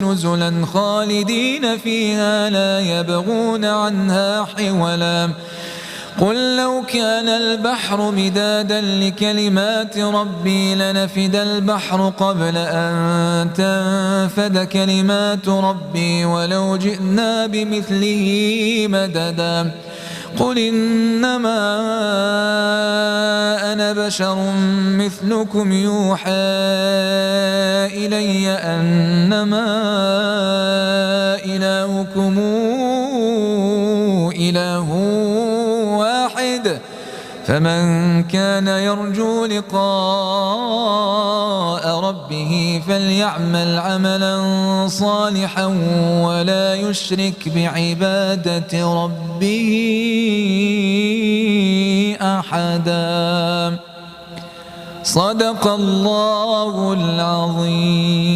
نزلا خالدين فيها لا يبغون عنها حولا قل لو كان البحر مدادا لكلمات ربي لنفد البحر قبل أن تنفد كلمات ربي ولو جئنا بمثله مددا قل إنما أنا بشر مثلكم يوحى إلي أنما إلهكم إله واحد فمن كان يرجو لقاء ربه فليعمل عملا صالحا ولا يشرك بعبادة ربه أحدا. صدق الله العظيم.